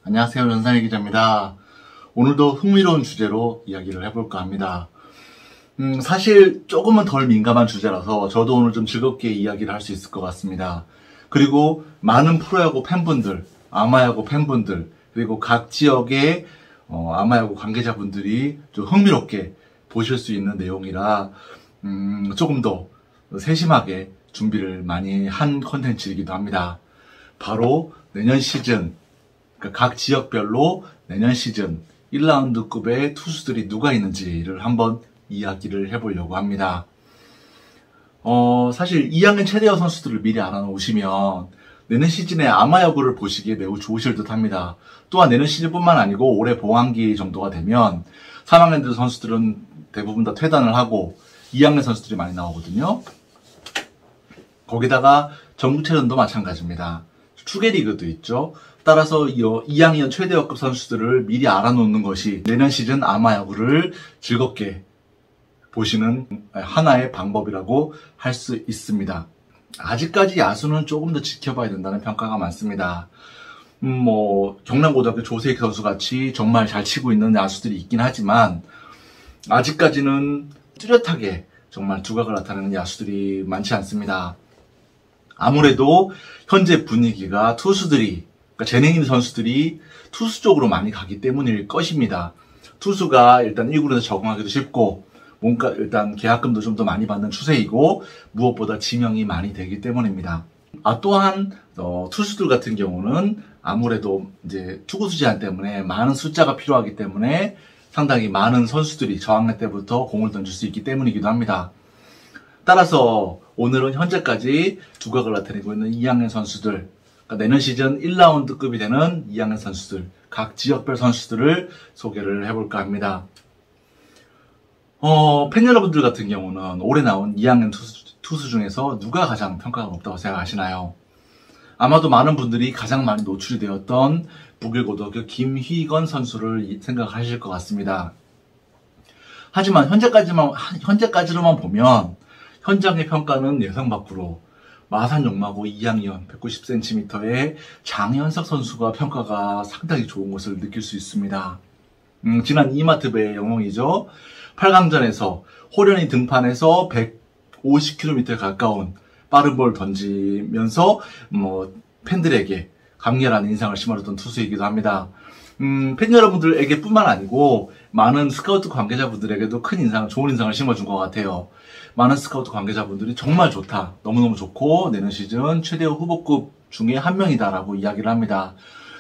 안녕하세요. 연상희 기자입니다. 오늘도 흥미로운 주제로 이야기를 해볼까 합니다. 사실 조금은 덜 민감한 주제라서 저도 오늘 좀 즐겁게 이야기를 할 수 있을 것 같습니다. 그리고 많은 프로야구 팬분들, 아마야구 팬분들, 그리고 각 지역의 아마야구 관계자분들이 좀 흥미롭게 보실 수 있는 내용이라 조금 더 세심하게 준비를 많이 한 콘텐츠이기도 합니다. 바로 내년 시즌, 그러니까 각 지역별로 내년 시즌 1라운드급의 투수들이 누가 있는지를 한번 이야기를 해보려고 합니다. 사실 2학년 최대어 선수들을 미리 알아놓으시면 내년 시즌에 아마야구를 보시기에 매우 좋으실 듯 합니다. 또한 내년 시즌뿐만 아니고 올해 봉황기 정도가 되면 3학년들 선수들은 대부분 다 퇴단을 하고 2학년 선수들이 많이 나오거든요. 거기다가 전국체전도 마찬가지입니다. 추계리그도 있죠. 따라서 2학년 최대역급 선수들을 미리 알아놓는 것이 내년 시즌 아마야구를 즐겁게 보시는 하나의 방법이라고 할 수 있습니다. 아직까지 야수는 조금 더 지켜봐야 된다는 평가가 많습니다. 경남고등학교 조세익 선수 같이 정말 잘 치고 있는 야수들이 있긴 하지만 아직까지는 뚜렷하게 정말 두각을 나타내는 야수들이 많지 않습니다. 아무래도 현재 분위기가 투수들이, 그러니까 재능 있는 선수들이 투수 쪽으로 많이 가기 때문일 것입니다. 투수가 일단 1군에서 적응하기도 쉽고 뭔가 일단 계약금도 좀 더 많이 받는 추세이고 무엇보다 지명이 많이 되기 때문입니다. 또한 투수들 같은 경우는 아무래도 이제 투구수 제한 때문에 많은 숫자가 필요하기 때문에 상당히 많은 선수들이 저학년 때부터 공을 던질 수 있기 때문이기도 합니다. 따라서 오늘은 현재까지 두각을 나타내고 있는 2학년 선수들, 그러니까 내년 시즌 1라운드급이 되는 2학년 선수들, 각 지역별 선수들을 소개를 해볼까 합니다. 팬 여러분들 같은 경우는 올해 나온 2학년 투수 중에서 누가 가장 평가가 높다고 생각하시나요? 아마도 많은 분들이 가장 많이 노출이 되었던 북일고등학교 김휘건 선수를 생각하실 것 같습니다. 하지만 현재까지로만 보면 현장의 평가는 예상 밖으로 마산 용마고 2학년 190cm의 장현석 선수가 평가가 상당히 좋은 것을 느낄 수 있습니다. 지난 이마트배의 영웅이죠. 8강전에서 호련히 등판해서 150km에 가까운 빠른 볼 던지면서 팬들에게 강렬한 인상을 심어줬던 투수이기도 합니다. 팬 여러분들에게 뿐만 아니고 많은 스카우트 관계자분들에게도 좋은 인상을 심어준 것 같아요. 많은 스카우트 관계자분들이 정말 좋다, 너무너무 좋고 내년 시즌 최대어 후보급 중에 한 명이다라고 이야기를 합니다.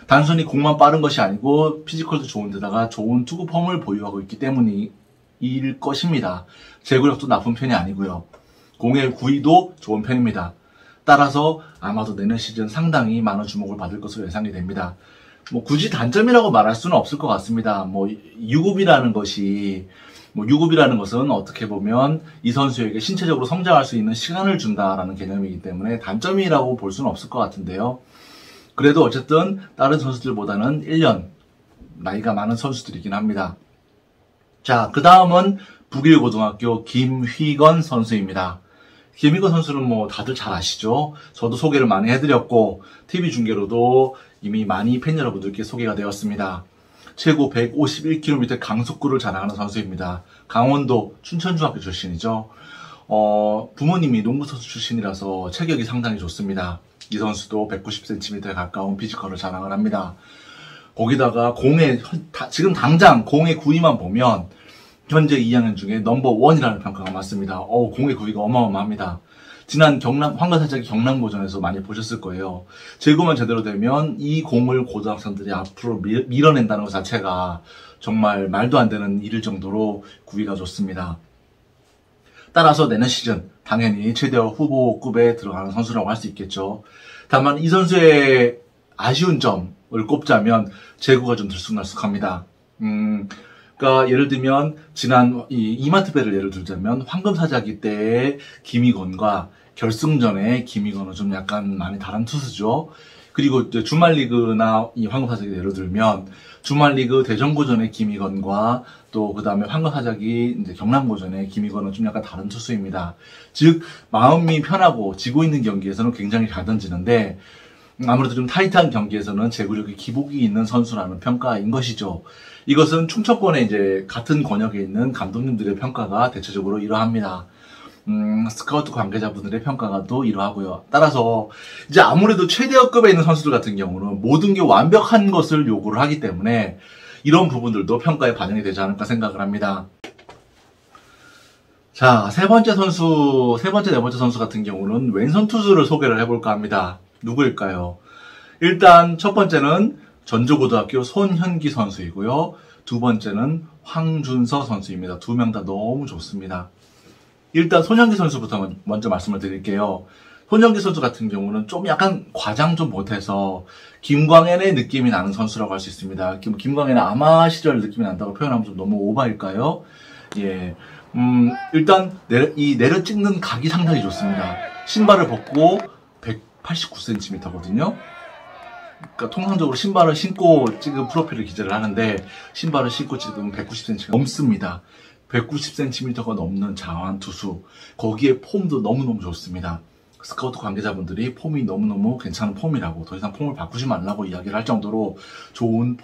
단순히 공만 빠른 것이 아니고 피지컬도 좋은 데다가 좋은 투구 폼을 보유하고 있기 때문일 것입니다. 제구력도 나쁜 편이 아니고요. 공의 구위도 좋은 편입니다. 따라서 아마도 내년 시즌 상당히 많은 주목을 받을 것으로 예상이 됩니다. 굳이 단점이라고 말할 수는 없을 것 같습니다. 유급이라는 것은 어떻게 보면 이 선수에게 신체적으로 성장할 수 있는 시간을 준다라는 개념이기 때문에 단점이라고 볼 수는 없을 것 같은데요. 그래도 어쨌든 다른 선수들보다는 1년 나이가 많은 선수들이긴 합니다. 자, 그 다음은 북일고등학교 김휘건 선수입니다. 김휘건 선수는 다들 잘 아시죠? 저도 소개를 많이 해드렸고 TV 중계로도 이미 많이 팬 여러분들께 소개가 되었습니다. 최고 151km 강속구를 자랑하는 선수입니다. 강원도 춘천중학교 출신이죠. 부모님이 농구선수 출신이라서 체격이 상당히 좋습니다. 이 선수도 190cm에 가까운 피지컬을 자랑을 합니다. 거기다가 지금 당장 공의 구위만 보면 현재 2학년 중에 넘버1이라는 평가가 맞습니다. 공의 구위가 어마어마합니다. 지난 황금사자기 경남고전에서 많이 보셨을 거예요. 제구만 제대로 되면 이 공을 고등학생들이 앞으로 밀어낸다는 것 자체가 정말 말도 안 되는 일일 정도로 구위가 좋습니다. 따라서 내년 시즌 당연히 최대어 후보급에 들어가는 선수라고 할 수 있겠죠. 다만 이 선수의 아쉬운 점을 꼽자면 제구가 좀 들쑥날쑥합니다. 그러니까 예를 들면 지난 이마트배를 예를 들자면 황금사자기 때의 김희건과 결승전의 김희건은 좀 약간 많이 다른 투수죠. 그리고 이제 주말리그나 이 황금사자기 예를 들면 주말리그 대전고전의 김희건과 또 그 다음에 황금사자기 이제 경남고전의 김희건은 좀 약간 다른 투수입니다. 즉 마음이 편하고 지고 있는 경기에서는 굉장히 잘 던지는데 아무래도 좀 타이트한 경기에서는 제구력이 기복이 있는 선수라는 평가인 것이죠. 이것은 충청권에 이제 같은 권역에 있는 감독님들의 평가가 대체적으로 이러합니다. 스카우트 관계자분들의 평가가 또 이러하고요. 따라서 이제 아무래도 최대업급에 있는 선수들 같은 경우는 모든 게 완벽한 것을 요구를 하기 때문에 이런 부분들도 평가에 반영이 되지 않을까 생각을 합니다. 자, 네 번째 선수 같은 경우는 왼손 투수를 소개를 해볼까 합니다. 누구일까요? 일단 첫 번째는 전주고등학교 손현기 선수이고요. 두 번째는 황준서 선수입니다. 두 명 다 너무 좋습니다. 일단 손현기 선수부터 먼저 말씀을 드릴게요. 손현기 선수 같은 경우는 좀 약간 과장 좀 못해서 김광현의 느낌이 나는 선수라고 할 수 있습니다. 김광현의 아마 시절 느낌이 난다고 표현하면 좀 너무 오바일까요? 예. 일단 내려 찍는 각이 상당히 좋습니다. 신발을 벗고 189cm거든요. 그러니까 통상적으로 신발을 신고 찍은 프로필을 기재를 하는데 신발을 신고 찍으면 190cm가 넘습니다. 190cm가 넘는 장한 투수. 거기에 폼도 너무너무 좋습니다. 스카우트 관계자분들이 폼이 너무너무 괜찮은 폼이라고 더 이상 폼을 바꾸지 말라고 이야기를 할 정도로 좋은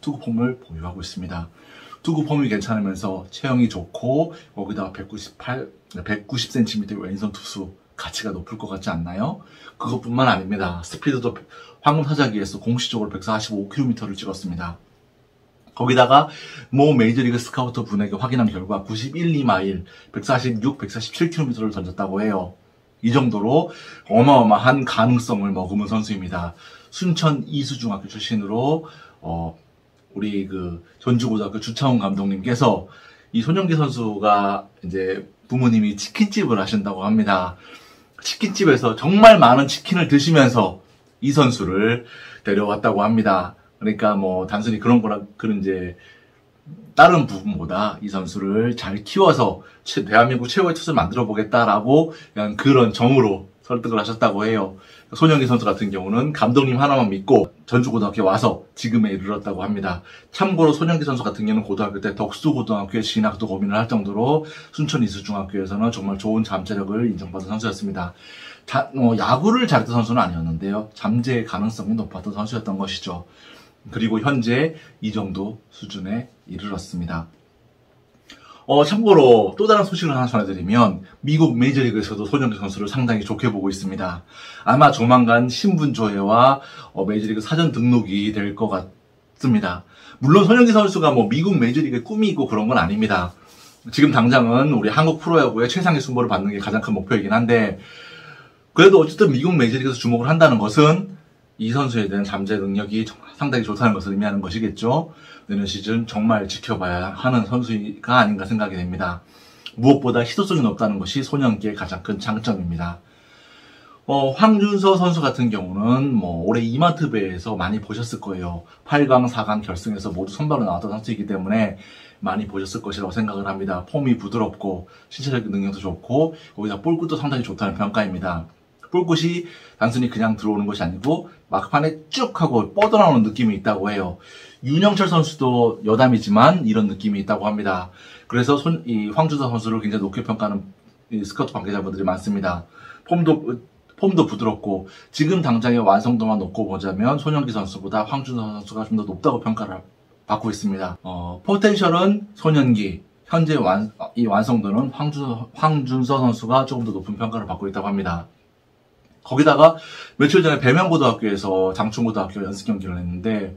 투구 폼을 보유하고 있습니다. 투구 폼이 괜찮으면서 체형이 좋고 거기다가 190cm 왼손 투수 가치가 높을 것 같지 않나요? 그것뿐만 아닙니다. 스피드도 황금 타자기에서 공식적으로 145km를 찍었습니다. 거기다가 메이저리그 스카우터 분에게 확인한 결과 91, 2마일, 146, 147km를 던졌다고 해요. 이 정도로 어마어마한 가능성을 머금은 선수입니다. 순천 이수중학교 출신으로 우리 전주고등학교 주차훈 감독님께서 이 손현기 선수가 이제 부모님이 치킨집을 하신다고 합니다. 치킨집에서 정말 많은 치킨을 드시면서 이 선수를 데려왔다고 합니다. 그러니까 단순히 그런 이제 다른 부분보다 이 선수를 잘 키워서 대한민국 최고의 투수를 만들어 보겠다라고 그런 정으로 설득을 하셨다고 해요. 손현기 선수 같은 경우는 감독님 하나만 믿고 전주고등학교에 와서 지금에 이르렀다고 합니다. 참고로 손현기 선수 같은 경우는 고등학교 때 덕수고등학교에 진학도 고민을 할 정도로 순천 이수중학교에서는 정말 좋은 잠재력을 인정받은 선수였습니다. 야구를 잘했던 선수는 아니었는데요. 잠재의 가능성이 높았던 선수였던 것이죠. 그리고 현재 이 정도 수준에 이르렀습니다. 참고로 또 다른 소식을 하나 전해드리면 미국 메이저리그에서도 손현기 선수를 상당히 좋게 보고 있습니다. 아마 조만간 신분 조회와 메이저리그 사전 등록이 될 것 같습니다. 물론 손현기 선수가 미국 메이저리그의 꿈이 있고 그런 건 아닙니다. 지금 당장은 우리 한국 프로야구의 최상의 순보를 받는 게 가장 큰 목표이긴 한데 그래도 어쨌든 미국 메이저리그에서 주목을 한다는 것은 이 선수에 대한 잠재 능력이 상당히 좋다는 것을 의미하는 것이겠죠. 내년 시즌 정말 지켜봐야 하는 선수가 아닌가 생각이 됩니다. 무엇보다 희소성이 높다는 것이 손현기의 가장 큰 장점입니다. 황준서 선수 같은 경우는 올해 이마트배에서 많이 보셨을 거예요. 8강, 4강 결승에서 모두 선발로 나왔던 선수이기 때문에 많이 보셨을 것이라고 생각을 합니다. 폼이 부드럽고 신체적 능력도 좋고 거기다 볼끝도 상당히 좋다는 평가입니다. 볼끝이 단순히 그냥 들어오는 것이 아니고 막판에 쭉 하고 뻗어나오는 느낌이 있다고 해요. 윤영철 선수도 여담이지만 이런 느낌이 있다고 합니다. 그래서 황준서 선수를 굉장히 높게 평가하는 스카우트 관계자분들이 많습니다. 폼도 부드럽고 지금 당장의 완성도만 놓고 보자면 손현기 선수보다 황준서 선수가 좀 더 높다고 평가를 받고 있습니다. 포텐셜은 손현기, 현재 이 완성도는 황준서 선수가 조금 더 높은 평가를 받고 있다고 합니다. 거기다가 며칠 전에 배명고등학교에서 장충고등학교 연습 경기를 했는데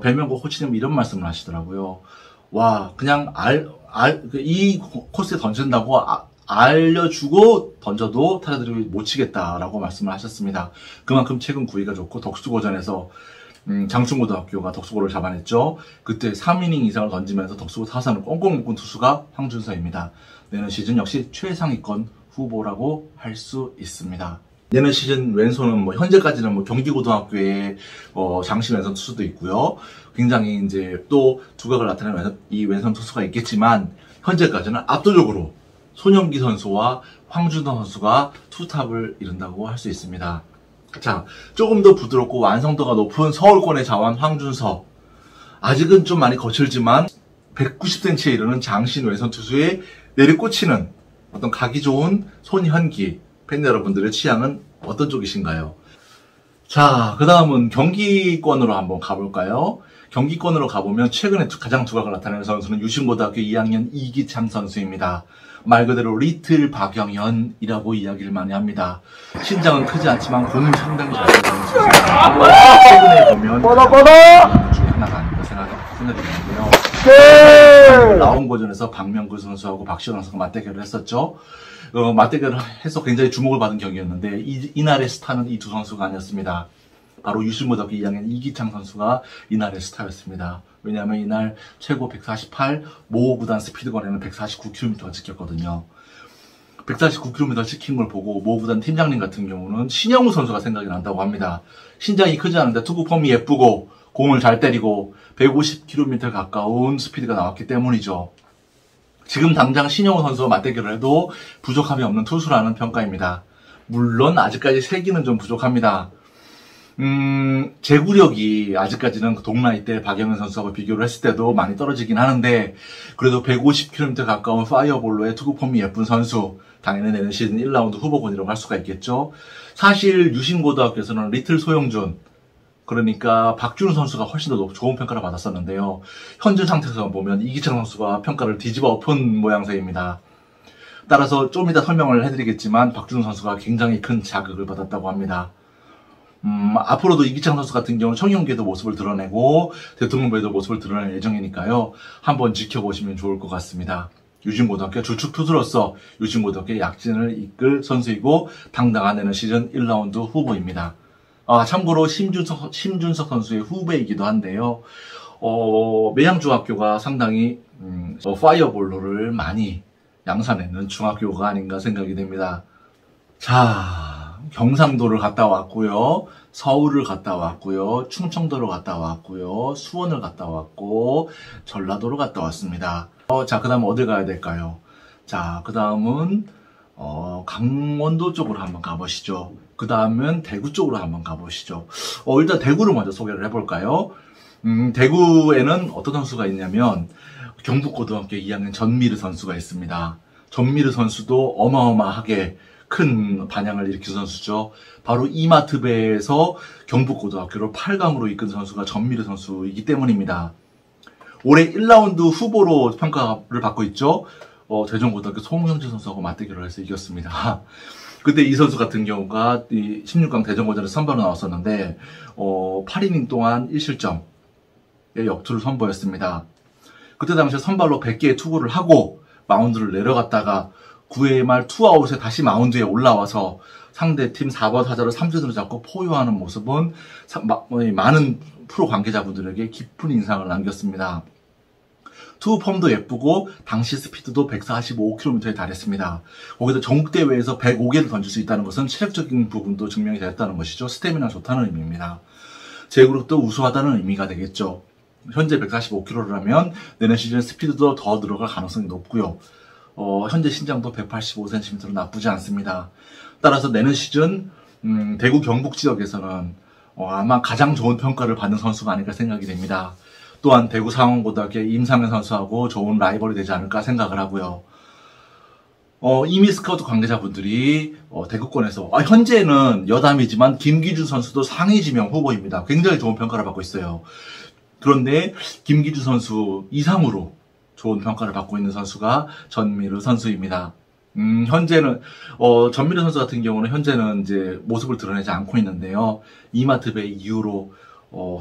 배명고 코치님 이런 말씀을 하시더라고요. 와, 그냥 이 코스에 던진다고 알려주고 던져도 타자들이 못 치겠다라고 말씀을 하셨습니다. 그만큼 최근 구위가 좋고 덕수고전에서 장충고등학교가 덕수고를 잡아냈죠. 그때 3이닝 이상을 던지면서 덕수고 타선을 꽁꽁 묶은 투수가 황준서입니다. 내년 시즌 역시 최상위권 후보라고 할 수 있습니다. 내년 시즌 왼손은 현재까지는 경기고등학교의 장신 왼손 투수도 있고요. 굉장히 이제 또 두각을 나타내는 이 왼손 투수가 있겠지만 현재까지는 압도적으로 손현기 선수와 황준서 선수가 투탑을 이룬다고 할 수 있습니다. 자, 조금 더 부드럽고 완성도가 높은 서울권의 자완 황준서. 아직은 좀 많이 거칠지만 190cm에 이르는 장신 왼손 투수에 내리꽂히는 어떤 각이 좋은 손현기. 팬 여러분들의 취향은 어떤 쪽이신가요? 자, 그 다음은 경기권으로 한번 가볼까요? 경기권으로 가보면 최근에 가장 두각을 나타내는 선수는 유신고등학교 2학년 이기창 선수입니다. 말 그대로 리틀 박영현이라고 이야기를 많이 합니다. 신장은 크지 않지만 공을 상당히 잘 던지는 선수입니다. 최근에 보면 중에 하나가 아닐까 생각이 드는데요. 라운고전에서 박명근 선수하고 박시원 선수가 맞대결을 했었죠. 맞대결을 해서 굉장히 주목을 받은 경기였는데 이날의 스타는 이 두 선수가 아니었습니다. 바로 유신고등학교 2학년 이기창 선수가 이날의 스타였습니다. 왜냐하면 이날 최고 148, 모 구단 스피드건에는 149km가 찍혔거든요. 149km 찍힌 걸 보고 모 구단 팀장님 같은 경우는 신영우 선수가 생각이 난다고 합니다. 신장이 크지 않은데 투구 폼이 예쁘고 공을 잘 때리고 150km 가까운 스피드가 나왔기 때문이죠. 지금 당장 신영우 선수와 맞대결을 해도 부족함이 없는 투수라는 평가입니다. 물론 아직까지 세기는 좀 부족합니다. 제구력이 아직까지는 동나이 때 박영현 선수하고 비교를 했을 때도 많이 떨어지긴 하는데 그래도 150km 가까운 파이어볼로의 투구폼이 예쁜 선수, 당연히 내년 시즌 1라운드 후보군이라고 할 수가 있겠죠. 사실 유신고등학교에서는 리틀 소영준, 그러니까 박준우 선수가 훨씬 더 좋은 평가를 받았었는데요. 현재 상태에서 보면 이기창 선수가 평가를 뒤집어 엎은 모양새입니다. 따라서 좀 이따 설명을 해드리겠지만 박준우 선수가 굉장히 큰 자극을 받았다고 합니다. 앞으로도 이기창 선수 같은 경우는 청룡계도 모습을 드러내고 대통령배도 모습을 드러낼 예정이니까요. 한번 지켜보시면 좋을 것 같습니다. 유신고등학교 주축 투수로서 유신고등학교 약진을 이끌 선수이고 당당한 내년 시즌 1라운드 후보입니다. 참고로 심준석 선수의 후배이기도 한데요. 매양중학교가 상당히 파이어볼로를 많이 양산했는 중학교가 아닌가 생각이 됩니다. 자, 경상도를 갔다 왔고요. 서울을 갔다 왔고요. 충청도를 갔다 왔고요. 수원을 갔다 왔고 전라도를 갔다 왔습니다. 자, 그 다음 어딜 가야 될까요? 자, 그 다음은 강원도 쪽으로 한번 가보시죠. 그 다음은 대구 쪽으로 한번 가보시죠. 일단 대구를 먼저 소개를 해볼까요? 대구에는 어떤 선수가 있냐면 경북고등학교 2학년 전미르 선수가 있습니다. 전미르 선수도 어마어마하게 큰 반향을 일으킨 선수죠. 바로 이마트배에서 경북고등학교를 8강으로 이끈 선수가 전미르 선수이기 때문입니다. 올해 1라운드 후보로 평가를 받고 있죠. 대전고등학교 송영진 선수하고 맞대결을 해서 이겼습니다. 그때 이 선수 같은 경우가 16강 대전고전에서 선발로 나왔었는데 8이닝 동안 1실점의 역투를 선보였습니다. 그때 당시에 선발로 100개의 투구를 하고 마운드를 내려갔다가 9회 말 투아웃에 다시 마운드에 올라와서 상대팀 4번 타자를 3진으로 잡고 포효하는 모습은 많은 프로 관계자분들에게 깊은 인상을 남겼습니다. 투구폼도 예쁘고 당시 스피드도 145km에 달했습니다. 거기다 전국대회에서 105개를 던질 수 있다는 것은 체력적인 부분도 증명이 됐다는 것이죠. 스태미나 좋다는 의미입니다. 제구력도 우수하다는 의미가 되겠죠. 현재 145km라면 내년 시즌 스피드도 더 늘어갈 가능성이 높고요. 현재 신장도 185cm로 나쁘지 않습니다. 따라서 내년 시즌 대구 경북 지역에서는 아마 가장 좋은 평가를 받는 선수가 아닐까 생각이 됩니다. 또한 대구 상원고등학교 임상현 선수하고 좋은 라이벌이 되지 않을까 생각을 하고요. 이미 스카우트 관계자분들이 대구권에서 현재는 여담이지만 김기준 선수도 상위 지명 후보입니다. 굉장히 좋은 평가를 받고 있어요. 그런데 김기준 선수 이상으로 좋은 평가를 받고 있는 선수가 전미르 선수입니다. 현재는 전미르 선수 같은 경우는 현재는 이제 모습을 드러내지 않고 있는데요. 이마트배 이후로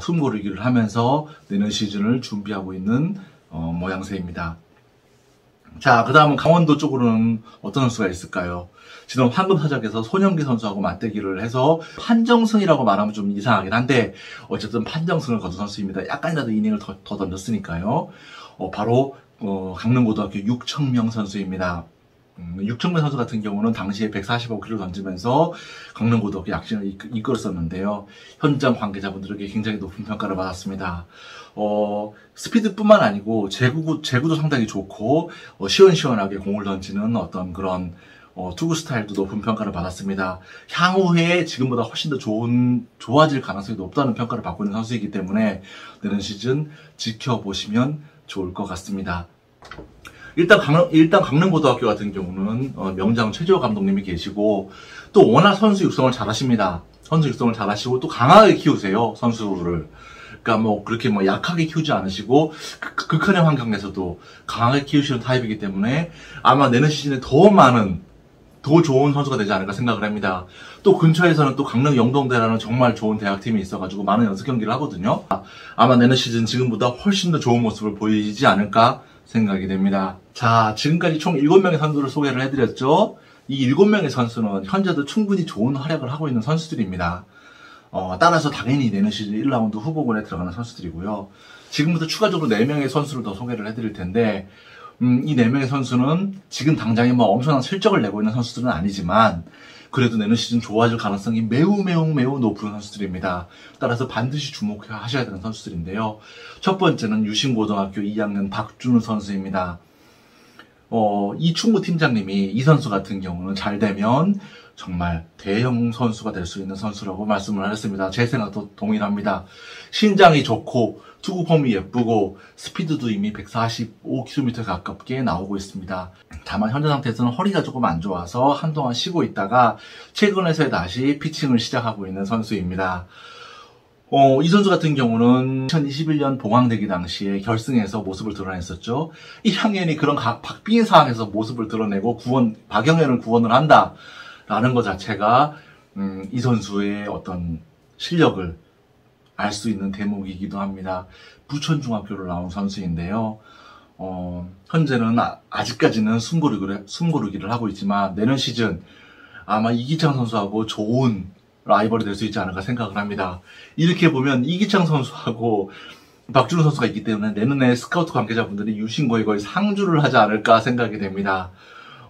숨고르기를 하면서 내년 시즌을 준비하고 있는 모양새입니다. 자, 그 다음은 강원도 쪽으로는 어떤 선수가 있을까요? 지금 황금사적에서 손영기 선수하고 맞대기를 해서 판정승이라고 말하면 좀 이상하긴 한데 어쨌든 판정승을 거둔 선수입니다. 약간이라도 이닝을 더 던졌으니까요. 바로 강릉고등학교 육청명 선수입니다. 육청명 선수 같은 경우는 당시에 145kg 던지면서 강릉고등학교 약진을 이끌었었는데요. 현장 관계자분들에게 굉장히 높은 평가를 받았습니다. 스피드뿐만 아니고 제구도 상당히 좋고 시원시원하게 공을 던지는 어떤 그런 투구 스타일도 높은 평가를 받았습니다. 향후에 지금보다 훨씬 더 좋아질 가능성이 높다는 평가를 받고 있는 선수이기 때문에 내년 시즌 지켜보시면 좋을 것 같습니다. 일단 강릉고등학교 같은 경우는 명장 최재호 감독님이 계시고 또 워낙 선수 육성을 잘하십니다. 선수 육성을 잘하시고 또 강하게 키우세요, 선수를. 그러니까 뭐 그렇게 뭐 약하게 키우지 않으시고 극한의 환경에서도 강하게 키우시는 타입이기 때문에 아마 내년 시즌에 더 좋은 선수가 되지 않을까 생각을 합니다. 또 근처에서는 또 강릉 영동대라는 정말 좋은 대학팀이 있어가지고 많은 연습 경기를 하거든요. 아마 내년 시즌 지금보다 훨씬 더 좋은 모습을 보이지 않을까 생각이 됩니다. 자, 지금까지 총 7명의 선수를 소개를 해드렸죠. 이 7명의 선수는 현재도 충분히 좋은 활약을 하고 있는 선수들입니다. 따라서 당연히 내년 시즌 1라운드 후보군에 들어가는 선수들이고요. 지금부터 추가적으로 4명의 선수를 더 소개를 해드릴 텐데, 이 4명의 선수는 지금 당장에 뭐 엄청난 실적을 내고 있는 선수들은 아니지만, 그래도 내년 시즌 좋아질 가능성이 매우 높은 선수들입니다. 따라서 반드시 주목하셔야 되는 선수들인데요. 첫 번째는 유신고등학교 2학년 박준우 선수입니다. 이 충무 팀장님이 이 선수 같은 경우는 잘 되면 정말 대형 선수가 될 수 있는 선수라고 말씀을 하셨습니다. 제 생각도 동일합니다. 신장이 좋고 투구 폼이 예쁘고 스피드도 이미 145km 가깝게 나오고 있습니다. 다만 현재 상태에서는 허리가 조금 안 좋아서 한동안 쉬고 있다가 최근에서야 다시 피칭을 시작하고 있는 선수입니다. 이 선수 같은 경우는 2021년 봉황대기 당시에 결승에서 모습을 드러냈었죠. 1학년이 그런 박빙의 상황에서 모습을 드러내고 박영현을 구원을 한다라는 것 자체가 이 선수의 어떤 실력을 알 수 있는 대목이기도 합니다. 부천중학교를 나온 선수인데요. 현재는 아직까지는 숨고르기를 하고 있지만 내년 시즌 아마 이기창 선수하고 좋은 라이벌이 될 수 있지 않을까 생각을 합니다. 이렇게 보면 이기창 선수하고 박준호 선수가 있기 때문에 내년에 스카우트 관계자분들이 유신고에 거의 상주를 하지 않을까 생각이 됩니다.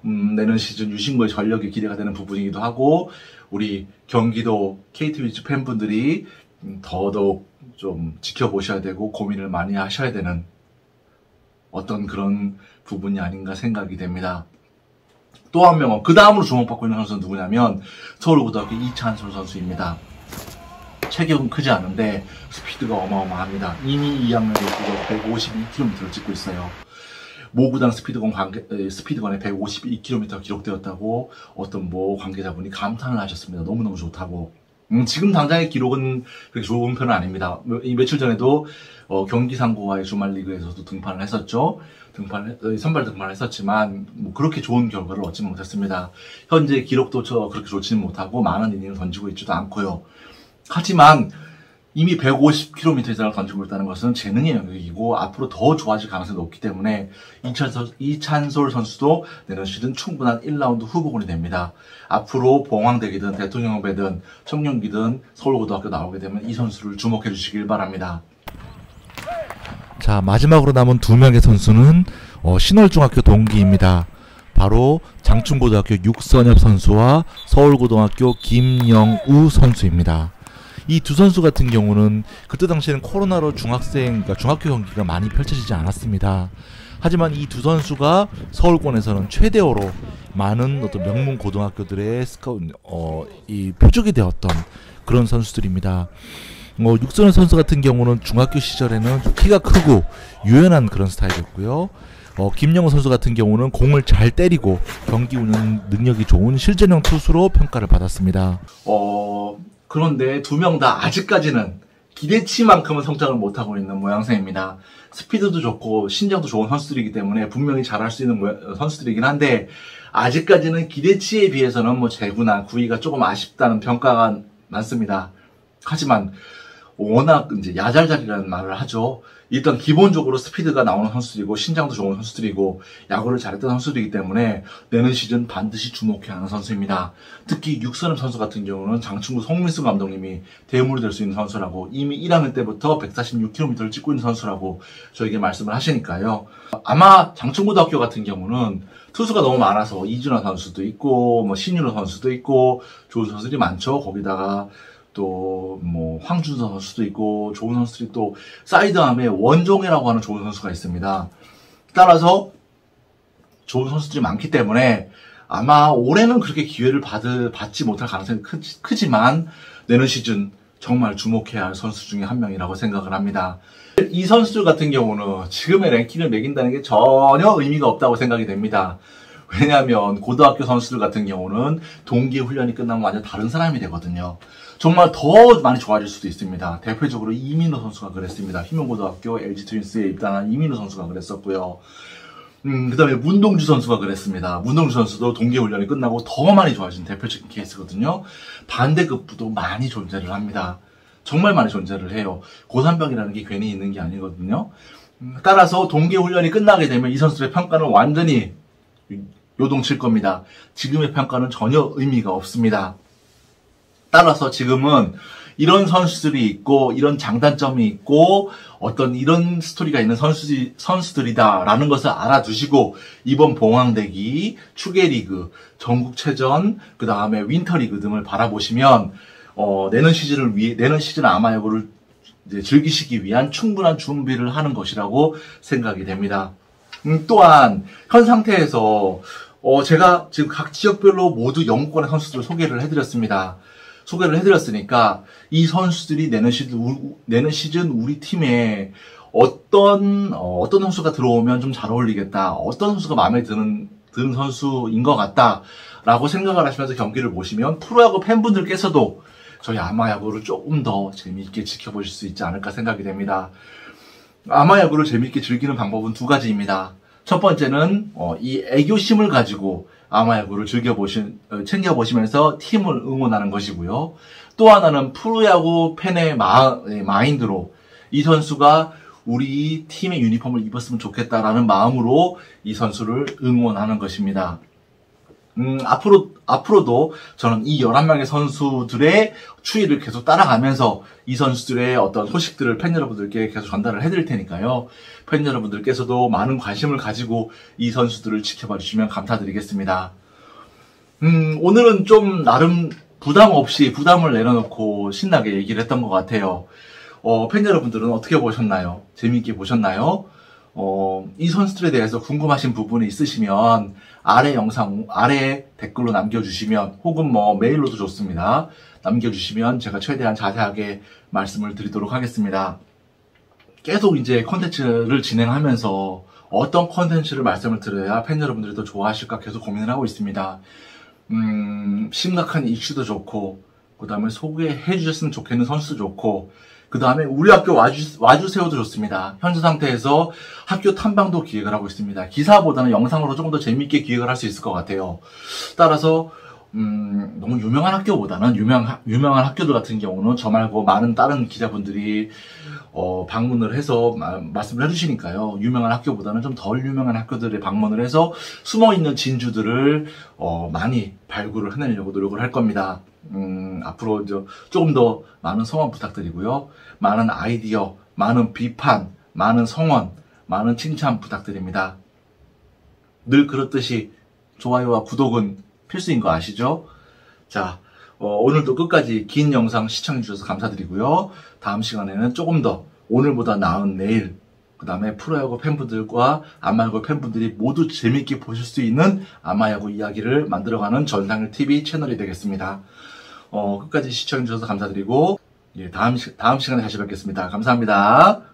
내년 시즌 유신고의 전력이 기대가 되는 부분이기도 하고 우리 경기도 KT 위즈 팬분들이 더더욱 좀 지켜보셔야 되고 고민을 많이 하셔야 되는 어떤 그런 부분이 아닌가 생각이 됩니다. 또 한 명은 그 다음으로 주목받고 있는 선수는 누구냐면 서울고등학교 이찬솔 선수입니다. 체격은 크지 않은데 스피드가 어마어마합니다. 이미 2학년에 152km를 찍고 있어요. 모구당 스피드건에 152km 기록되었다고 어떤 관계자분이 감탄을 하셨습니다. 너무너무 좋다고. 지금 당장의 기록은 그렇게 좋은 편은 아닙니다. 이 며칠 전에도 경기상고와의 주말 리그에서도 등판을 했었죠. 선발 등판을 했었지만 그렇게 좋은 결과를 얻지 못했습니다. 현재 기록도 그렇게 좋지는 못하고 많은 이닝을 던지고 있지도 않고요. 하지만 이미 150km 이상을 던지고 있다는 것은 재능의 영역이고 앞으로 더 좋아질 가능성이 높기 때문에 이찬솔 선수도 내년 시즌 충분한 1라운드 후보군이 됩니다. 앞으로 봉황대기든 대통령배든 청룡기든 서울고등학교 나오게 되면 이 선수를 주목해 주시길 바랍니다. 자, 마지막으로 남은 2명의 선수는 신월중학교 동기입니다. 바로 장충고등학교 육선엽 선수와 서울고등학교 김영우 선수입니다. 이 두 선수 같은 경우는 그때 당시에는 코로나로 중학교 경기가 많이 펼쳐지지 않았습니다. 하지만 이 두 선수가 서울권에서는 최대어로 많은 어떤 명문 고등학교들의 이 표적이 되었던 그런 선수들입니다. 육선엽 선수 같은 경우는 중학교 시절에는 키가 크고 유연한 그런 스타일이었고요. 김영우 선수 같은 경우는 공을 잘 때리고 경기 운영 능력이 좋은 실전형 투수로 평가를 받았습니다. 그런데 2명 다 아직까지는 기대치만큼은 성장을 못하고 있는 모양새입니다. 스피드도 좋고 신장도 좋은 선수들이기 때문에 분명히 잘할 수 있는 선수들이긴 한데 아직까지는 기대치에 비해서는 재구나 9위가 조금 아쉽다는 평가가 많습니다. 하지만 워낙 이제 야잘잘이라는 말을 하죠. 일단 기본적으로 스피드가 나오는 선수들이고 신장도 좋은 선수들이고 야구를 잘했던 선수들이기 때문에 내년 시즌 반드시 주목해야 하는 선수입니다. 특히 육선엽 선수 같은 경우는 장충구 송민수 감독님이 대물이 될 수 있는 선수라고 이미 1학년 때부터 146km를 찍고 있는 선수라고 저에게 말씀을 하시니까요. 아마 장충고등학교 같은 경우는 투수가 너무 많아서 이준하 선수도 있고 신윤호 선수도 있고 좋은 선수들이 많죠. 거기다가 또 황준서 선수도 있고 좋은 선수들이 또 사이드암에 원종이라고 하는 좋은 선수가 있습니다. 따라서 좋은 선수들이 많기 때문에 아마 올해는 그렇게 기회를 받지 못할 가능성이 크지만 내년 시즌 정말 주목해야 할 선수 중에 한 명이라고 생각을 합니다. 이 선수들 같은 경우는 지금의 랭킹을 매긴다는 게 전혀 의미가 없다고 생각이 됩니다. 왜냐하면 고등학교 선수들 같은 경우는 동기 훈련이 끝나면 완전 다른 사람이 되거든요. 정말 더 많이 좋아질 수도 있습니다. 대표적으로 이민호 선수가 그랬습니다. 희명고등학교 LG 트윈스에 입단한 이민호 선수가 그랬었고요. 그 다음에 문동주 선수가 그랬습니다. 문동주 선수도 동계훈련이 끝나고 더 많이 좋아진 대표적인 케이스거든요. 반대급부도 많이 존재를 합니다. 정말 많이 존재를 해요. 고산병이라는 게 괜히 있는 게 아니거든요. 따라서 동계훈련이 끝나게 되면 이 선수들의 평가는 완전히 요동칠 겁니다. 지금의 평가는 전혀 의미가 없습니다. 따라서 지금은 이런 선수들이 있고 이런 장단점이 있고 어떤 이런 스토리가 있는 선수들이다라는 것을 알아두시고 이번 봉황대기, 추계리그, 전국체전, 그 다음에 윈터리그 등을 바라보시면 내년 시즌 아마야구를 이제 즐기시기 위한 충분한 준비를 하는 것이라고 생각이 됩니다. 또한 현 상태에서 제가 지금 각 지역별로 모두 영국권의 선수들을 소개를 해드렸습니다. 소개를 해드렸으니까 이 선수들이 내년 시즌 우리 팀에 어떤 선수가 들어오면 좀 잘 어울리겠다, 어떤 선수가 마음에 드는 선수인 것 같다라고 생각을 하시면서 경기를 보시면 프로야구 팬분들께서도 저희 아마야구를 조금 더 재미있게 지켜보실 수 있지 않을까 생각이 됩니다. 아마야구를 재미있게 즐기는 방법은 두 가지입니다. 첫 번째는 이 애교심을 가지고 아마야구를 챙겨보시면서 팀을 응원하는 것이고요. 또 하나는 프로야구 팬의 마인드로 이 선수가 우리 팀의 유니폼을 입었으면 좋겠다라는 마음으로 이 선수를 응원하는 것입니다. 앞으로도 저는 이 11명의 선수들의 추이를 계속 따라가면서 이 선수들의 어떤 소식들을 팬 여러분들께 계속 전달을 해드릴 테니까요. 팬 여러분들께서도 많은 관심을 가지고 이 선수들을 지켜봐 주시면 감사드리겠습니다. 오늘은 좀 나름 부담 없이 부담을 내려놓고 신나게 얘기를 했던 것 같아요. 팬 여러분들은 어떻게 보셨나요? 재미있게 보셨나요? 이 선수들에 대해서 궁금하신 부분이 있으시면 아래 댓글로 남겨주시면 혹은 메일로도 좋습니다. 남겨주시면 제가 최대한 자세하게 말씀을 드리도록 하겠습니다. 계속 이제 컨텐츠를 진행하면서 어떤 컨텐츠를 말씀을 드려야 팬 여러분들이 더 좋아하실까 계속 고민을 하고 있습니다. 심각한 이슈도 좋고, 그 다음에 소개해 주셨으면 좋겠는 선수도 좋고, 그 다음에 우리 학교 와주세요도 좋습니다. 현재 상태에서 학교 탐방도 기획을 하고 있습니다. 기사보다는 영상으로 조금 더 재밌게 기획을 할 수 있을 것 같아요. 따라서 너무 유명한 학교보다는 유명한 학교들 같은 경우는 저 말고 많은 다른 기자분들이 방문을 해서 말씀을 해주시니까요. 유명한 학교보다는 좀 덜 유명한 학교들에 방문을 해서 숨어있는 진주들을 많이 발굴을 해내려고 노력을 할 겁니다. 앞으로 조금 더 많은 성원 부탁드리고요. 많은 아이디어, 많은 비판, 많은 성원, 많은 칭찬 부탁드립니다. 늘 그렇듯이 좋아요와 구독은 필수인 거 아시죠? 자, 오늘도 끝까지 긴 영상 시청해주셔서 감사드리고요. 다음 시간에는 조금 더 오늘보다 나은 내일, 그 다음에 프로야구 팬분들과 아마야구 팬분들이 모두 재밌게 보실 수 있는 아마야구 이야기를 만들어가는 전상일TV 채널이 되겠습니다. 끝까지 시청해주셔서 감사드리고, 다음 시간에 다시 뵙겠습니다. 감사합니다.